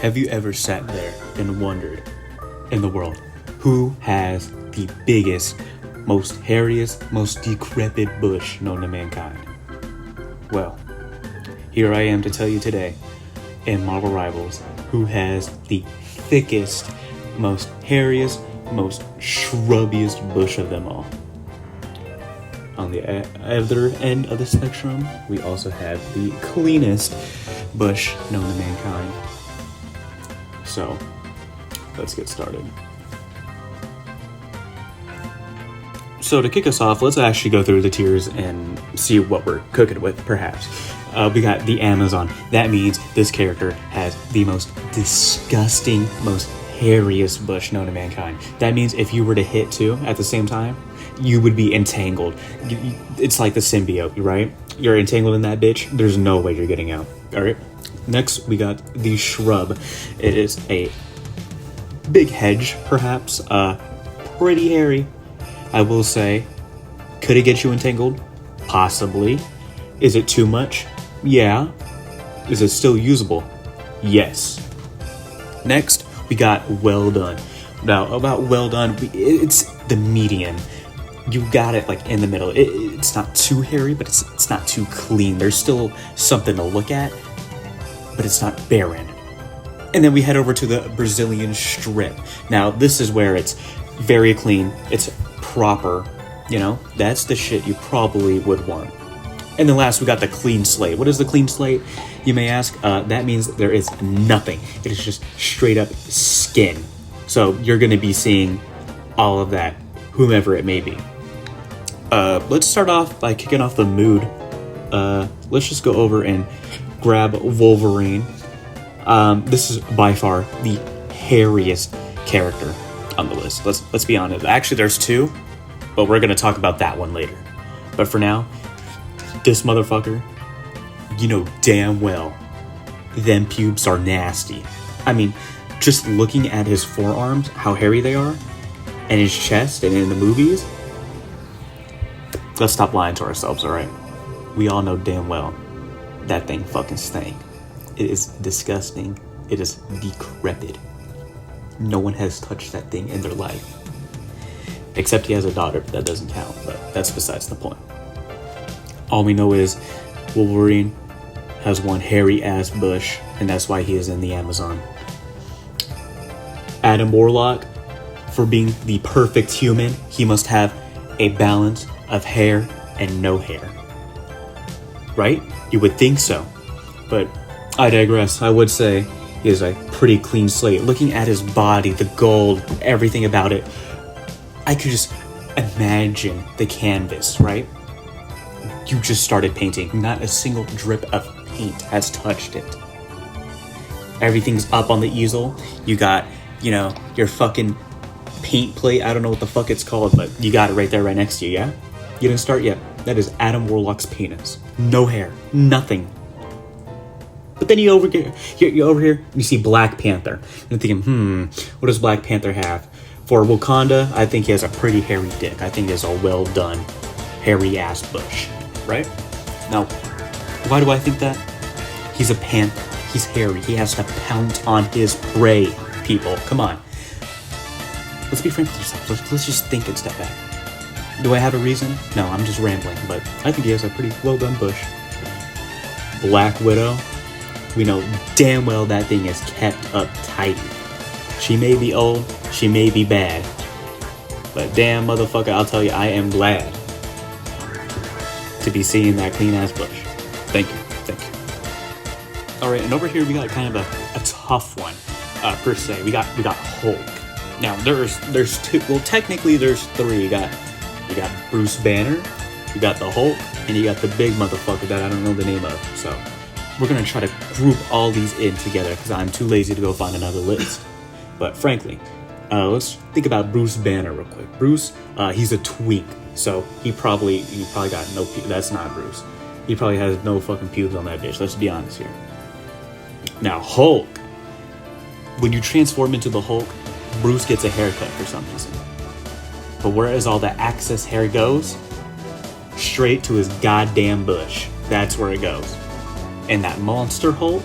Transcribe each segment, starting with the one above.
Have you ever sat there and wondered, in the world, who has the biggest, most hairiest, most decrepit bush known to mankind? Well, here I am to tell you today, in Marvel Rivals, who has the thickest, most hairiest, most shrubbiest bush of them all. On the other end of the spectrum, we also have the cleanest bush known to mankind. So, let's get started. So to kick us off, let's actually go through the tiers and see what we're cooking with, perhaps. We got the Amazon. That means this character has the most disgusting, most hairiest bush known to mankind. That means if you were to hit two at the same time, you would be entangled. It's like the symbiote, right? You're entangled in that bitch. There's no way you're getting out. All right. Next, we got the Shrub. It is a big hedge, perhaps. Pretty hairy, I will say. Could it get you entangled? Possibly. Is it too much? Yeah. Is it still usable? Yes. Next, we got Well Done. Now, about Well Done, it's the medium. You got it like in the middle. It's not too hairy, but it's not too clean. There's still something to look at, but it's not barren. And then we head over to the Brazilian Strip. Now, this is where it's very clean. It's proper. You know, that's the shit you probably would want. And then last, we got the Clean Slate. What is the Clean Slate, you may ask? That means there is nothing. It is just straight up skin. So you're going to be seeing all of that, whomever it may be. Let's start off by kicking off the mood. Let's just go over and grab Wolverine. This is by far the hairiest character on the list. Let's be honest. Actually, there's two, but we're going to talk about that one later. But for now, this motherfucker, you know damn well, them pubes are nasty. I mean, just looking at his forearms, how hairy they are, and his chest, and in the movies, let's stop lying to ourselves, alright? We all know damn well that thing fucking stank. It is disgusting. It is decrepit. No one has touched that thing in their life. Except he has a daughter, but that doesn't count. But that's besides the point. All we know is Wolverine has one hairy ass bush, and that's why he is in the Amazon. Adam Warlock, for being the perfect human, he must have a balance of hair and no hair. Right? You would think so. But I digress. I would say he is a pretty clean slate. Looking at his body, the gold, everything about it, I could just imagine the canvas, right? You just started painting. Not a single drip of paint has touched it. Everything's up on the easel. You got, you know, your fucking paint plate. I don't know what the fuck it's called, but you got it right there, right next to you, yeah? You didn't start yet. That is Adam Warlock's penis. No hair. Nothing. But then you're over here, you see Black Panther. You're thinking, what does Black Panther have? For Wakanda, I think he has a pretty hairy dick. I think he has a well done, hairy ass bush. Right? Now, why do I think that? He's a panther. He's hairy. He has to pounce on his prey, people. Come on. Let's be frank with ourselves. Let's just think and step back. Do I have a reason? No, I'm just rambling, but I think he has a pretty well done bush. Black Widow, we know damn well that thing is kept up tight. She may be old, she may be bad, but damn motherfucker, I'll tell you, I am glad to be seeing that clean ass bush. Thank you. Alright, and over here we got kind of a tough one, per se. We got Hulk. Now there's two, well technically there's three. You got Bruce Banner, you got the Hulk, and you got the big motherfucker that I don't know the name of. So we're gonna try to group all these in together because I'm too lazy to go find another list. But frankly, let's think about Bruce Banner real quick. Bruce, he's a twink, so he probably got no pubes. That's not Bruce. He probably has no fucking pubes on that bitch. Let's be honest here. Now Hulk, when you transform into the Hulk, Bruce gets a haircut for some reason. But whereas all the excess hair goes, straight to his goddamn bush. That's where it goes. And that monster Hulk,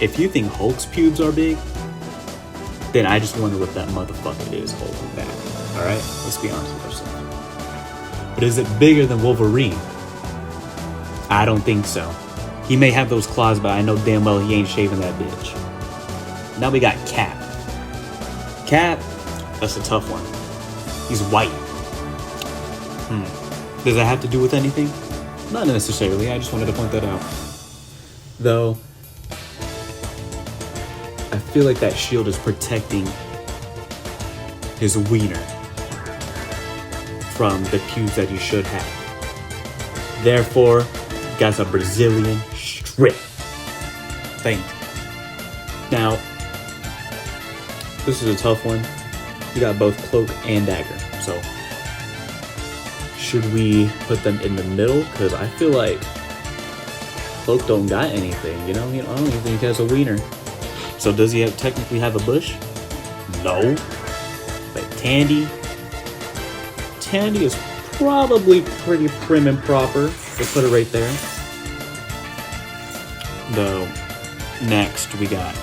if you think Hulk's pubes are big, then I just wonder what that motherfucker is holding back. Alright? Let's be honest with ourselves. But is it bigger than Wolverine? I don't think so. He may have those claws, but I know damn well he ain't shaving that bitch. Now we got Cap. Cap, that's a tough one. He's white. Does that have to do with anything? Not necessarily, I just wanted to point that out. Though, I feel like that shield is protecting his wiener from the pubes that he should have. Therefore, he got a Brazilian strip. Thank you. Now, this is a tough one. You got both cloak and dagger, so should we put them in the middle? Because I feel like cloak don't got anything, you know? I don't even think he has a wiener. So does he technically have a bush? No. But Tandy is probably pretty prim and proper. We'll put it right there. Though, next we got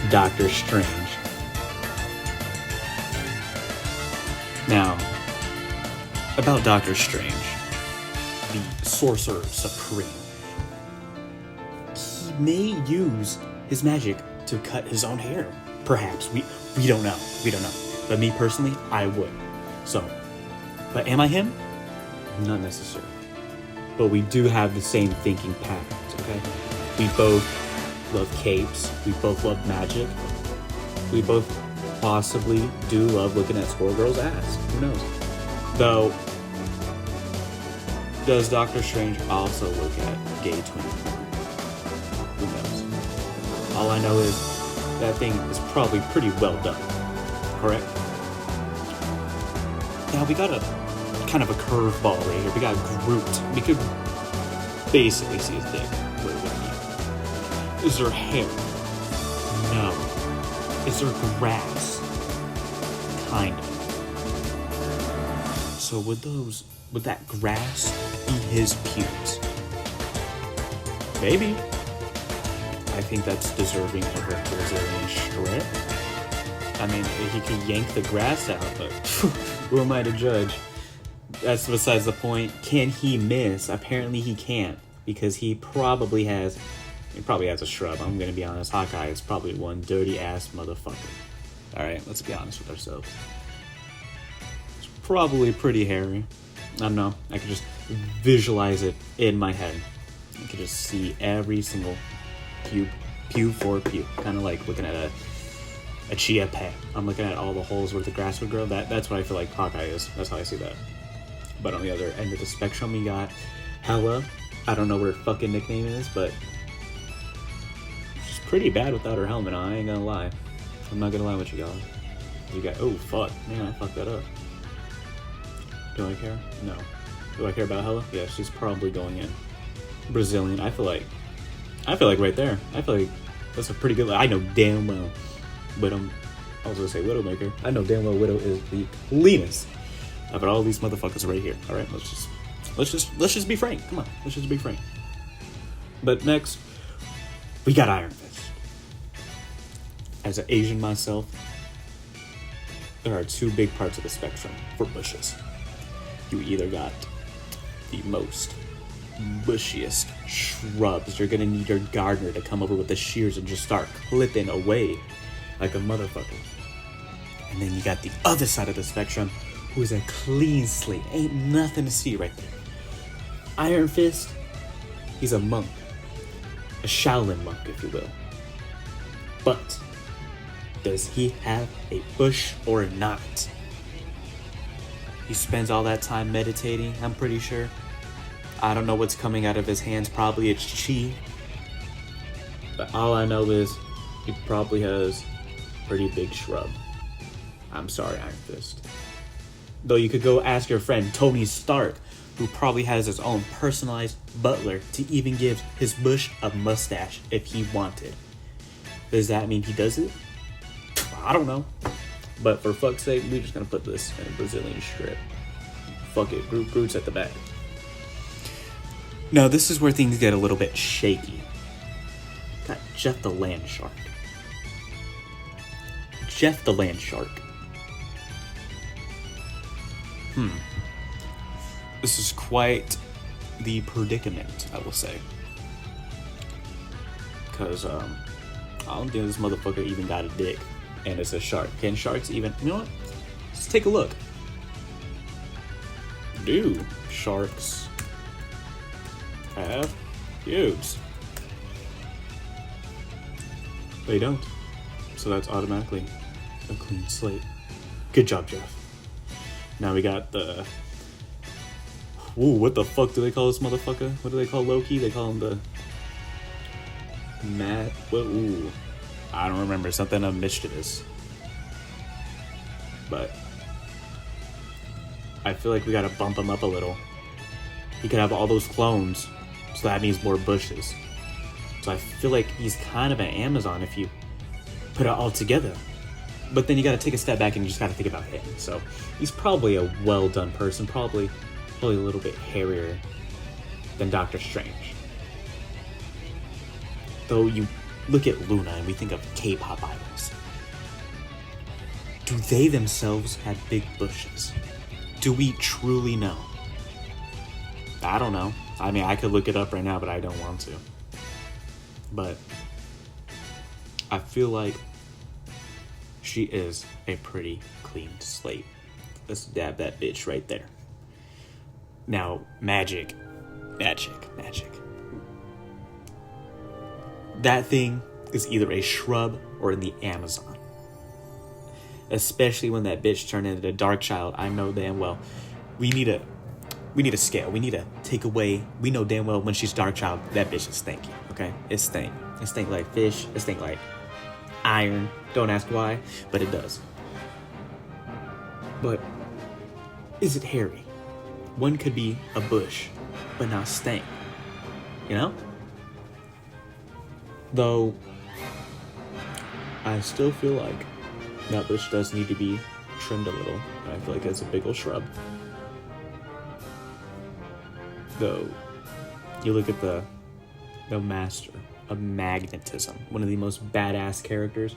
Doctor Strange. Now, about Doctor Strange, the Sorcerer Supreme. He may use his magic to cut his own hair. Perhaps. We don't know. We don't know. But me personally, I would. So, but am I him? Not necessarily. But we do have the same thinking patterns, okay? We both love capes. We both love magic. We both possibly do love looking at Squirrel Girl's ass. Who knows? Though, does Doctor Strange also look at gay twin porn? Who knows? All I know is that thing is probably pretty well done. Correct? Now we got a kind of a curveball right here. We got Groot. We could basically see his dick. Where would it be? Is there hair? No. Is there grass? Kind of. So would that grass be his pubes? Maybe. I think that's deserving of a Brazilian strip. I mean, he could yank the grass out, but who am I to judge? That's besides the point. Can he miss? Apparently he can't, because he probably has a shrub. I'm gonna be honest. Hawkeye is probably one dirty ass motherfucker. Alright, let's be honest with ourselves. It's probably pretty hairy. I don't know. I could just visualize it in my head. I could just see every single pube for pube. Kind of like looking at a chia pet. I'm looking at all the holes where the grass would grow. That's what I feel like Hawkeye is. That's how I see that. But on the other end of the spectrum, we got Hella. I don't know what her fucking nickname is, but she's pretty bad without her helmet on. I ain't gonna lie. I'm not gonna lie with you guys. You got, oh fuck, man, I fucked that up. Do I care? No. Do I care about Hella? Yeah, she's probably going in. Brazilian. I feel like right there. I feel like that's a pretty good. I know damn well Widow. I was gonna say Widowmaker. I know damn well Widow is the cleanest of all these motherfuckers right here. All right, let's just be frank. Come on, let's just be frank. But next, we got Iron Fist. As an Asian myself, there are two big parts of the spectrum for bushes. You either got the most bushiest shrubs. You're gonna need your gardener to come over with the shears and just start clipping away like a motherfucker. And then you got the other side of the spectrum, who is a clean slate. Ain't nothing to see right there. Iron Fist, he's a monk. A Shaolin monk, if you will. But does he have a bush or not? He spends all that time meditating, I'm pretty sure. I don't know what's coming out of his hands. Probably it's chi. But all I know is he probably has a pretty big shrub. I'm sorry, Iron Fist. Though you could go ask your friend Tony Stark, who probably has his own personalized butler to even give his bush a mustache if he wanted. Does that mean he does it? I don't know. But for fuck's sake, we're just gonna put this in a Brazilian strip. Fuck it, Groot's at the back. Now this is where things get a little bit shaky. Got Jeff the land shark. Jeff the land shark. This is quite the predicament, I will say. Because, I don't think this motherfucker even got a dick. And it's a shark. Can sharks even... You know what? Let's take a look. Do sharks have pubes? They don't. So that's automatically a clean slate. Good job, Jeff. Now we got the... Ooh, what the fuck do they call this motherfucker? What do they call Loki? They call him the... What? Ooh. I don't remember. Something of mischievous. But... I feel like we gotta bump him up a little. He could have all those clones. So that means more bushes. So I feel like he's kind of an Amazon if you put it all together. But then you gotta take a step back and you just gotta think about him. So he's probably a well-done person. Probably a little bit hairier than Doctor Strange. Though you look at Luna and we think of K-pop idols. Do they themselves have big bushes? Do we truly know? I don't know. I mean, I could look it up right now, but I don't want to. But I feel like she is a pretty clean slate. Let's dab that bitch right there. Now, magic. That thing is either a shrub or in the Amazon. Especially when that bitch turned into the Darkchild. I know damn well. We need a scale. We need to take away. We know damn well when she's Darkchild, that bitch is stinky. Okay? It stink. It stink like fish. It stink like iron. Don't ask why, but it does. But is it hairy? One could be a bush, but not stink. You know? Though, I still feel like that bush does need to be trimmed a little. I feel like it's a big old shrub. Though, you look at the master of magnetism, one of the most badass characters.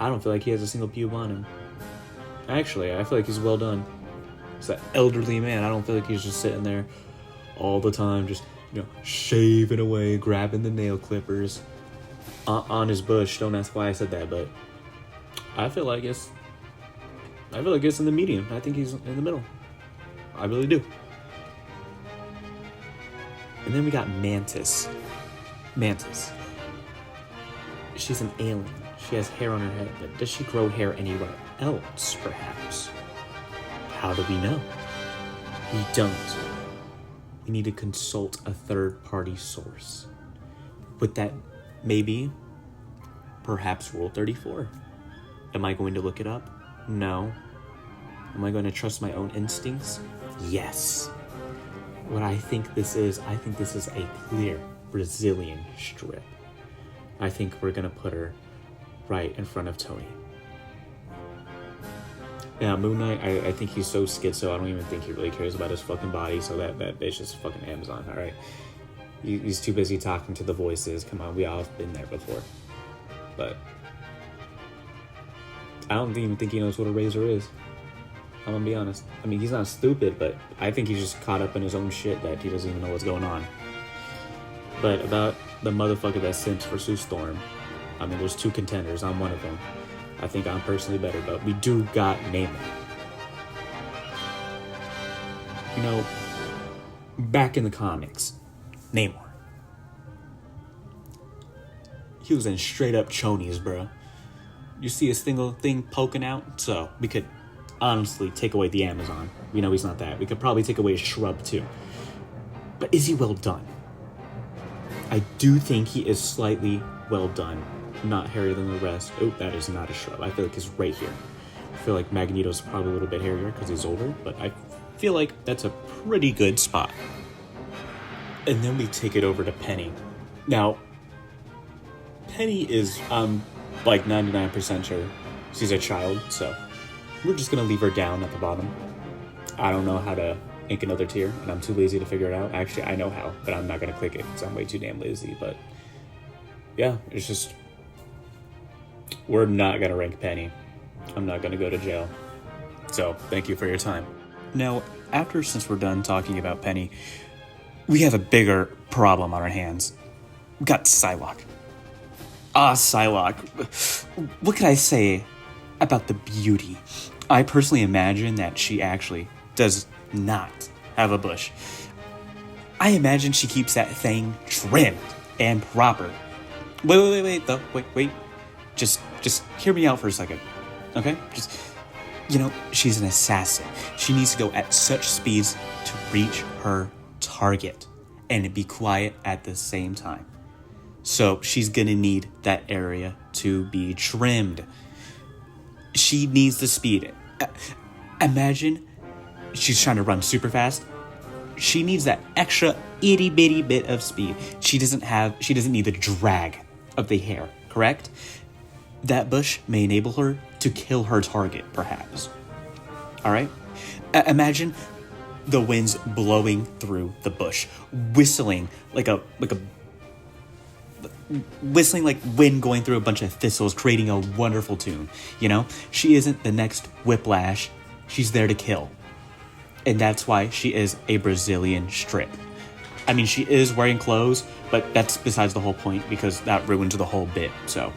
I don't feel like he has a single pube on him. Actually, I feel like he's well done. He's that elderly man. I don't feel like he's just sitting there all the time, just, shaving away, grabbing the nail clippers on his bush. Don't ask why I said that, but I feel like it's in the medium. I think he's in the middle. I really do. And then we got Mantis. She's an alien. She has hair on her head, but does she grow hair anywhere else, perhaps? How do we know? We don't. We need to consult a third-party source. Would that maybe, perhaps Rule 34? Am I going to look it up? No. Am I going to trust my own instincts? Yes. What I think this is a clear Brazilian strip. I think we're going to put her right in front of Tony. Yeah, Moon Knight, I think he's so schizo, I don't even think he really cares about his fucking body, so that bitch is fucking Amazon, alright? He's too busy talking to the voices. Come on, we all have been there before. But I don't even think he knows what a razor is. I'm gonna be honest. I mean, he's not stupid, but I think he's just caught up in his own shit that he doesn't even know what's going on. But about the motherfucker that simps for Sue Storm, I mean, there's two contenders. I'm one of them. I think I'm personally better, but we do got Namor. Back in the comics, Namor. He was in straight up chonies, bro. You see a single thing poking out? So, we could honestly take away the Amazon. We know he's not that. We could probably take away a shrub, too. But is he well done? I do think he is slightly well done. Not hairier than the rest. Oh, that is not a shrub. I feel like it's right here. I feel like Magneto's probably a little bit hairier because he's older, but I feel like that's a pretty good spot. And then we take it over to Penny. Now, Penny is, like 99% sure she's a child, so we're just gonna leave her down at the bottom. I don't know how to ink another tier, and I'm too lazy to figure it out. Actually, I know how, but I'm not gonna click it because I'm way too damn lazy, but yeah, it's just, we're not gonna rank Penny. I'm not gonna go to jail. So thank you for your time. Now, since we're done talking about Penny, we have a bigger problem on our hands. We got Psylocke. Psylocke. What can I say about the beauty? I personally imagine that she actually does not have a bush. I imagine she keeps that thing trimmed and proper. Wait, though. Wait. Just hear me out for a second, okay? She's an assassin. She needs to go at such speeds to reach her target and be quiet at the same time. So she's gonna need that area to be trimmed. She needs the speed. Imagine she's trying to run super fast. She needs that extra itty bitty bit of speed. She doesn't need the drag of the hair, correct? That bush may enable her to kill her target, perhaps. All right? Imagine the winds blowing through the bush, whistling like wind going through a bunch of thistles, creating a wonderful tune. She isn't the next Whiplash. She's there to kill. And that's why she is a Brazilian strip. I mean, she is wearing clothes, but that's besides the whole point because that ruins the whole bit. So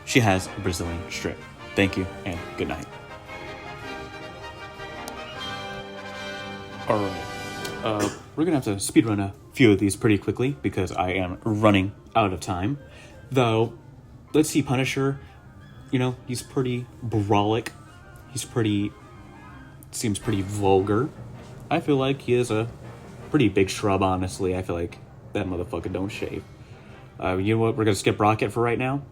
she has a Brazilian strip. Thank you and good night. All right. We're going to have to speedrun a few of these pretty quickly because I am running out of time. Though, let's see, Punisher, he's pretty brawlic. Seems pretty vulgar. I feel like he is a pretty big shrub, honestly. I feel like that motherfucker don't shave. You know what? We're going to skip Rocket for right now.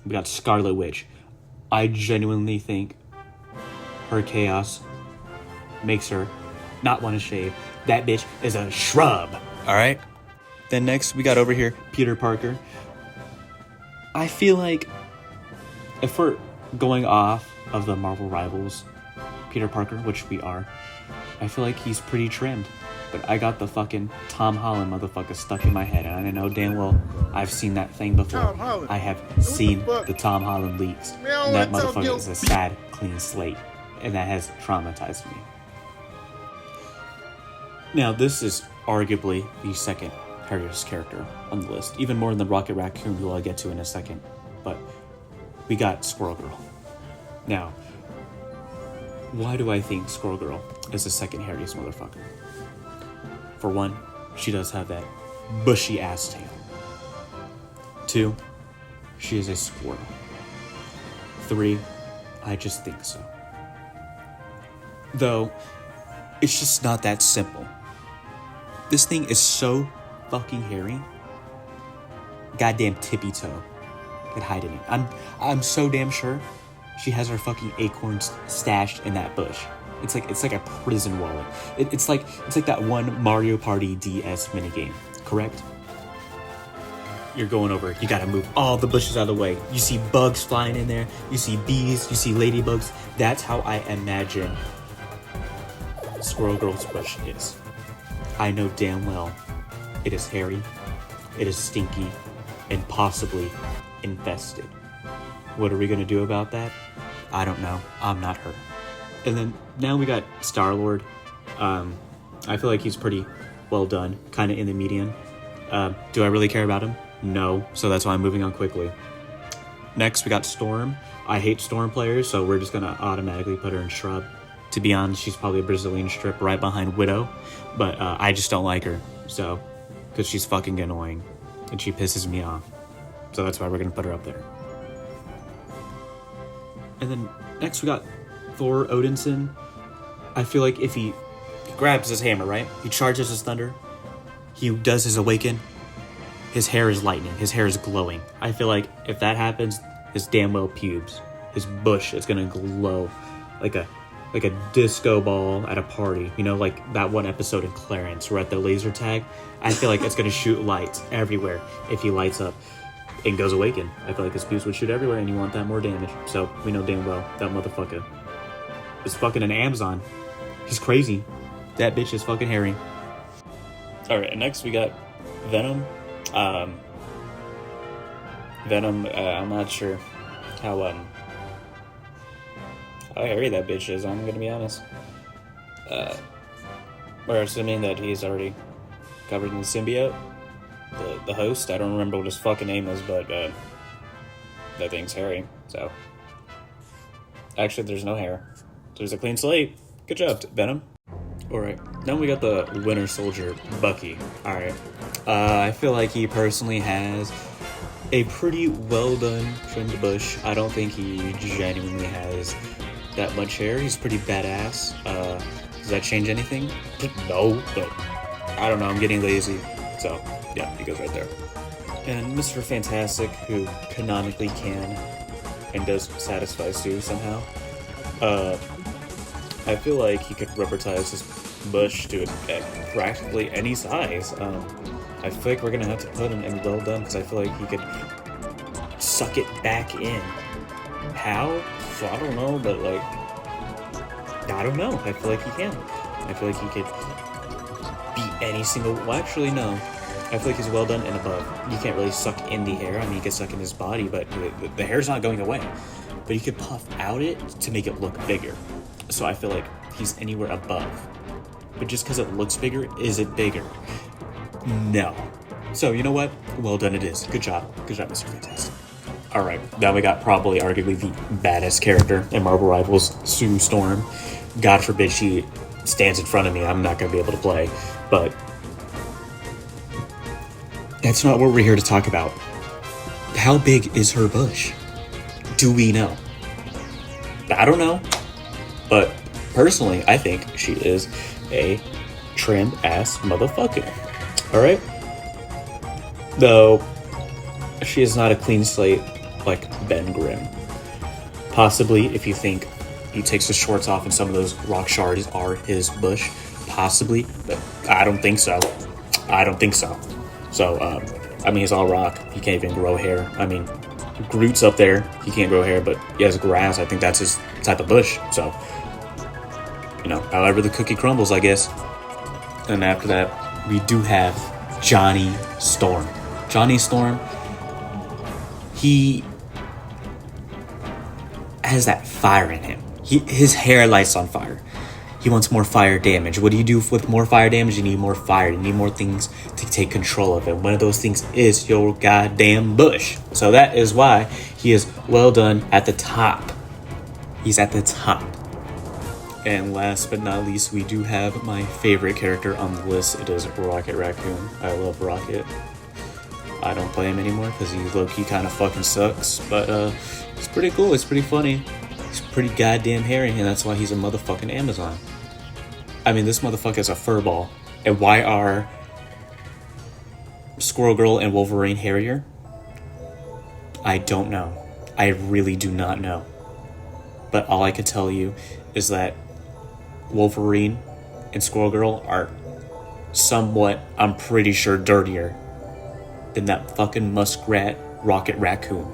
We got Scarlet Witch. I genuinely think her chaos makes her not want to shave. That bitch is a shrub. All right? Then next, we got over here Peter Parker. I feel like if we're going off of the Marvel Rivals Peter Parker, which we are, I feel like he's pretty trimmed. But I got the fucking Tom Holland motherfucker stuck in my head, and I know damn well I've seen that thing before. I have seen the Tom Holland leaks, and that motherfucker is a sad, clean slate, and that has traumatized me. Now, this is arguably the second hairiest character on the list, even more than Rocket Raccoon, who I'll get to in a second. But we got Squirrel Girl. Now, why do I think Squirrel Girl is the second hairiest motherfucker? For one, she does have that bushy ass tail. 2, she is a squirrel. 3, I just think so. Though, it's just not that simple. This thing is so fucking hairy. Goddamn tippy toe could hide in it. I'm so damn sure she has her fucking acorns stashed in that bush. It's like a prison wallet. It's like that one Mario Party DS minigame, correct? You're going over, you gotta move all the bushes out of the way. You see bugs flying in there, you see bees, you see ladybugs. That's how I imagine Squirrel Girl's bush is. I know damn well it is hairy, it is stinky, and possibly infested. What are we gonna do about that? I don't know. I'm not her. And then now we got Star-Lord. I feel like he's pretty well done, kind of in the median. Do I really care about him? No, so that's why I'm moving on quickly. Next, we got Storm. I hate Storm players, so we're just going to automatically put her in Shrub. To be honest, she's probably a Brazilian strip right behind Widow, but I just don't like her, so, because she's fucking annoying, and she pisses me off. So that's why we're going to put her up there. And then next we got Thor Odinson. I feel like if he grabs his hammer, right? He charges his thunder. He does his awaken. His hair is lightning. His hair is glowing. I feel like if that happens, his damn well pubes, his bush is gonna glow like a disco ball at a party. You know, like that one episode in Clarence where at the laser tag, I feel like it's gonna shoot lights everywhere if he lights up and goes awaken. I feel like his pubes would shoot everywhere and you want that more damage. So we know damn well that motherfucker is fucking an Amazon. He's crazy. That bitch is fucking hairy. Alright, next we got Venom. Venom, I'm not sure how how hairy that bitch is. I'm gonna be honest. We're assuming that he's already covered in the symbiote. The host, I don't remember what his fucking name is, but that thing's hairy. So actually, there's no hair. There's a clean slate. Good job, Venom. All right, now we got the Winter Soldier, Bucky. All right, I feel like he personally has a pretty well done trimmed bush. I don't think he genuinely has that much hair. He's pretty badass. Does that change anything? No, but I don't know. I'm getting lazy. So yeah, he goes right there. And Mr. Fantastic, who canonically can and does satisfy Sue somehow. I feel like he could rubbertize his bush to practically any size. I feel like we're gonna have to put him in well done because I feel like he could suck it back in. How? So I don't know, but like, I don't know. I feel like he can. I feel like he could beat any single. Well, actually, no. I feel like he's well done and above. You can't really suck in the hair. I mean, you can suck in his body, but the hair's not going away. But you could puff out it to make it look bigger. So I feel like he's anywhere above. But just because it looks bigger, is it bigger? No. So you know what? Well done it is. Good job. Good job, Mr. Fantastic. Alright, now we got probably arguably the baddest character in Marvel Rivals, Sue Storm. God forbid she stands in front of me. I'm not going to be able to play. But that's not what we're here to talk about. How big is her bush? Do we know? I don't know. But personally, I think she is a trimmed ass motherfucker. Alright? Though, she is not a clean slate like Ben Grimm. Possibly, if you think he takes his shorts off and some of those rock shards are his bush. Possibly, but I don't think so. I don't think so. So, I mean, he's all rock. He can't even grow hair. I mean, Groot's up there. He can't grow hair, but he has grass. I think that's his type of bush. So, you know, however the cookie crumbles, I guess. And after that, we do have Johnny Storm. Johnny Storm, he has that fire in him. His hair lights on fire. He wants more fire damage. What do you do with more fire damage? You need more fire. You need more things to take control of it. One of those things is your goddamn bush. So that is why he is well done at the top. He's at the top. And last but not least, we do have my favorite character on the list. It is Rocket Raccoon. I love Rocket. I don't play him anymore because he low-key kind of fucking sucks. But it's pretty cool. It's pretty funny. He's pretty goddamn hairy, and that's why he's a motherfucking Amazon. I mean, this motherfucker is a furball. And why are Squirrel Girl and Wolverine hairier? I don't know. I really do not know. But all I can tell you is that Wolverine and Squirrel Girl are somewhat, I'm pretty sure, dirtier than that fucking muskrat Rocket Raccoon.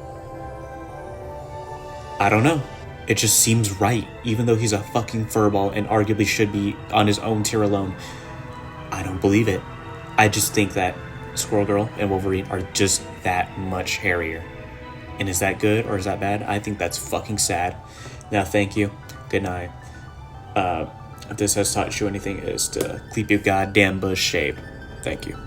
I don't know. It just seems right, even though he's a fucking furball and arguably should be on his own tier alone. I don't believe it. I just think that Squirrel Girl and Wolverine are just that much hairier. And is that good or is that bad? I think that's fucking sad. Now, thank you. Good night. If this has taught you anything, is to keep your goddamn bush shaved. Thank you.